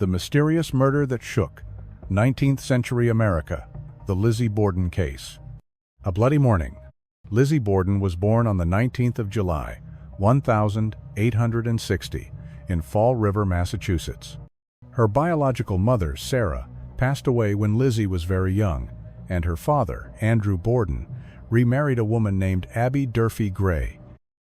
The mysterious murder that shook 19th century America, the Lizzie Borden case. A bloody morning. Lizzie Borden was born on the 19th of July, 1860, in Fall River, Massachusetts. Her biological mother, Sarah, passed away when Lizzie was very young, and her father, Andrew Borden, remarried a woman named Abby Durfee Gray.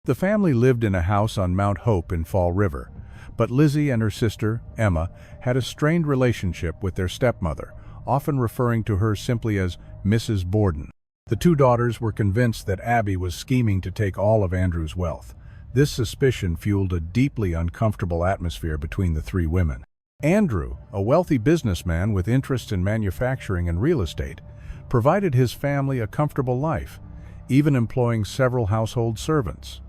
The family lived in a house on Mount Hope in Fall River, but Lizzie and her sister, Emma, had a strained relationship with their stepmother, often referring to her simply as Mrs. Borden. The two daughters were convinced that Abby was scheming to take all of Andrew's wealth. This suspicion fueled a deeply uncomfortable atmosphere between the three women. Andrew, a wealthy businessman with interests in manufacturing and real estate, provided his family a comfortable life, even employing several household servants.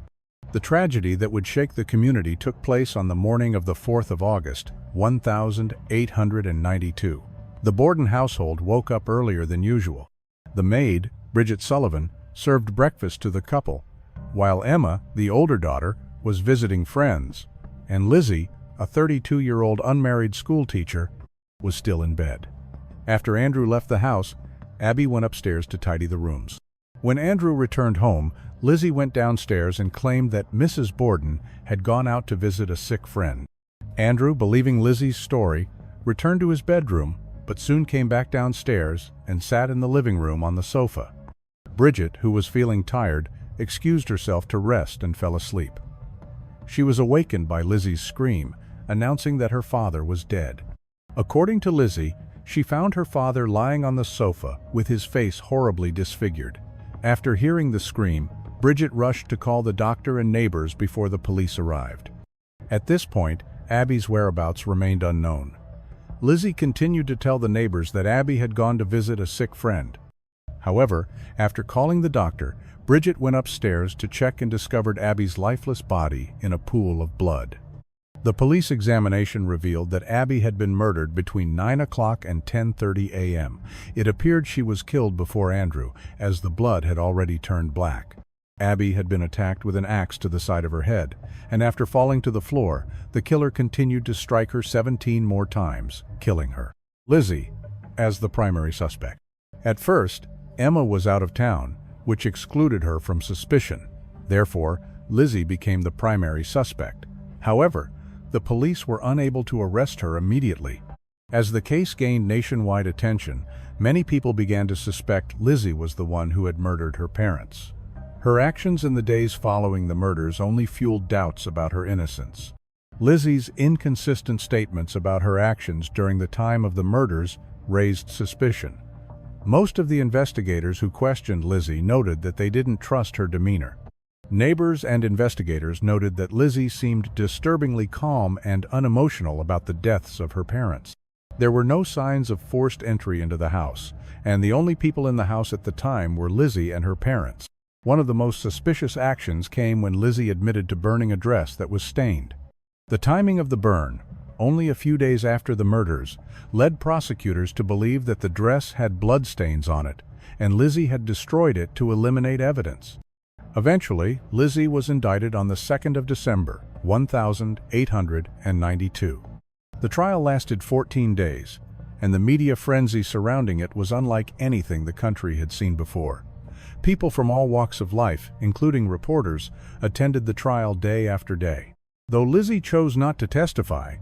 The tragedy that would shake the community took place on the morning of the 4th of August, 1892. The Borden household woke up earlier than usual. The maid, Bridget Sullivan, served breakfast to the couple, while Emma, the older daughter, was visiting friends, and Lizzie, a 32-year-old unmarried schoolteacher, was still in bed. After Andrew left the house, Abby went upstairs to tidy the rooms. When Andrew returned home, Lizzie went downstairs and claimed that Mrs. Borden had gone out to visit a sick friend. Andrew, believing Lizzie's story, returned to his bedroom, but soon came back downstairs and sat in the living room on the sofa. Bridget, who was feeling tired, excused herself to rest and fell asleep. She was awakened by Lizzie's scream, announcing that her father was dead. According to Lizzie, she found her father lying on the sofa with his face horribly disfigured. After hearing the scream, Bridget rushed to call the doctor and neighbors before the police arrived. At this point, Abby's whereabouts remained unknown. Lizzie continued to tell the neighbors that Abby had gone to visit a sick friend. However, after calling the doctor, Bridget went upstairs to check and discovered Abby's lifeless body in a pool of blood. The police examination revealed that Abby had been murdered between 9 o'clock and 10:30 a.m. It appeared she was killed before Andrew, as the blood had already turned black. Abby had been attacked with an axe to the side of her head, and after falling to the floor, the killer continued to strike her 17 more times, killing her. Lizzie, as the primary suspect. At first, Emma was out of town, which excluded her from suspicion. Therefore, Lizzie became the primary suspect. However, the police were unable to arrest her immediately. As the case gained nationwide attention, many people began to suspect Lizzie was the one who had murdered her parents. Her actions in the days following the murders only fueled doubts about her innocence. Lizzie's inconsistent statements about her actions during the time of the murders raised suspicion. Most of the investigators who questioned Lizzie noted that they didn't trust her demeanor. Neighbors and investigators noted that Lizzie seemed disturbingly calm and unemotional about the deaths of her parents. There were no signs of forced entry into the house, and the only people in the house at the time were Lizzie and her parents. One of the most suspicious actions came when Lizzie admitted to burning a dress that was stained. The timing of the burn, only a few days after the murders, led prosecutors to believe that the dress had bloodstains on it, and Lizzie had destroyed it to eliminate evidence. Eventually, Lizzie was indicted on the 2nd of December, 1892. The trial lasted 14 days, and the media frenzy surrounding it was unlike anything the country had seen before. People from all walks of life, including reporters, attended the trial day after day. Though Lizzie chose not to testify,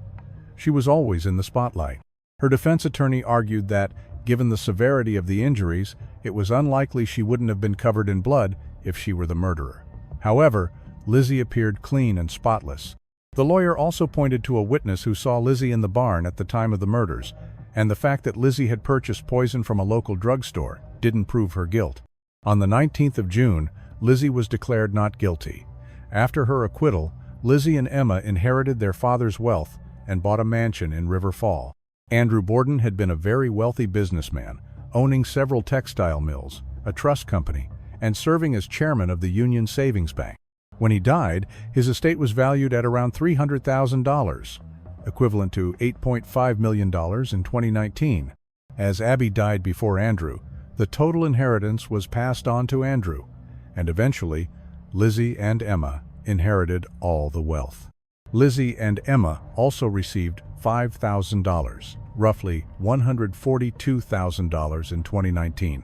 she was always in the spotlight. Her defense attorney argued that, given the severity of the injuries, it was unlikely she wouldn't have been covered in blood if she were the murderer. However, Lizzie appeared clean and spotless. The lawyer also pointed to a witness who saw Lizzie in the barn at the time of the murders, and the fact that Lizzie had purchased poison from a local drugstore didn't prove her guilt. On the 19th of June, Lizzie was declared not guilty. After her acquittal, Lizzie and Emma inherited their father's wealth and bought a mansion in River Fall. Andrew Borden had been a very wealthy businessman, owning several textile mills, a trust company, and serving as chairman of the Union Savings Bank. When he died, his estate was valued at around $300,000, equivalent to $8.5 million in 2019. As Abby died before Andrew, the total inheritance was passed on to Andrew, and eventually, Lizzie and Emma inherited all the wealth. Lizzie and Emma also received $5,000, roughly $142,000 in 2019,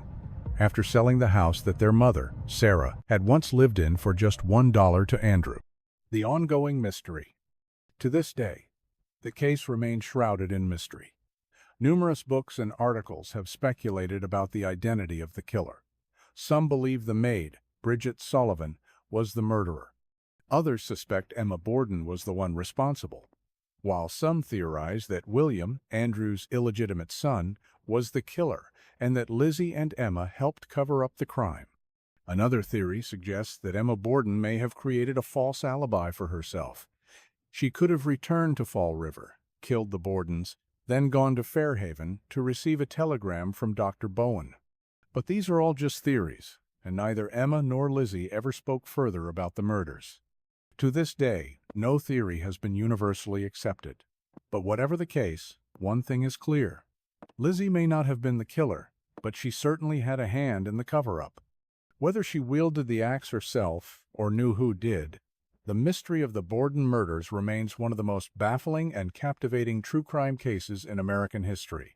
after selling the house that their mother, Sarah, had once lived in for just $1 to Andrew. The ongoing mystery. To this day, the case remains shrouded in mystery. Numerous books and articles have speculated about the identity of the killer. Some believe the maid, Bridget Sullivan, was the murderer. Others suspect Emma Borden was the one responsible, while some theorize that William, Andrew's illegitimate son, was the killer and that Lizzie and Emma helped cover up the crime. Another theory suggests that Emma Borden may have created a false alibi for herself. She could have returned to Fall River, killed the Bordens, then gone to Fairhaven to receive a telegram from Dr. Bowen. But these are all just theories, and neither Emma nor Lizzie ever spoke further about the murders. To this day, no theory has been universally accepted. But whatever the case, one thing is clear. Lizzie may not have been the killer, but she certainly had a hand in the cover-up. Whether she wielded the axe herself or knew who did, the mystery of the Borden murders remains one of the most baffling and captivating true crime cases in American history.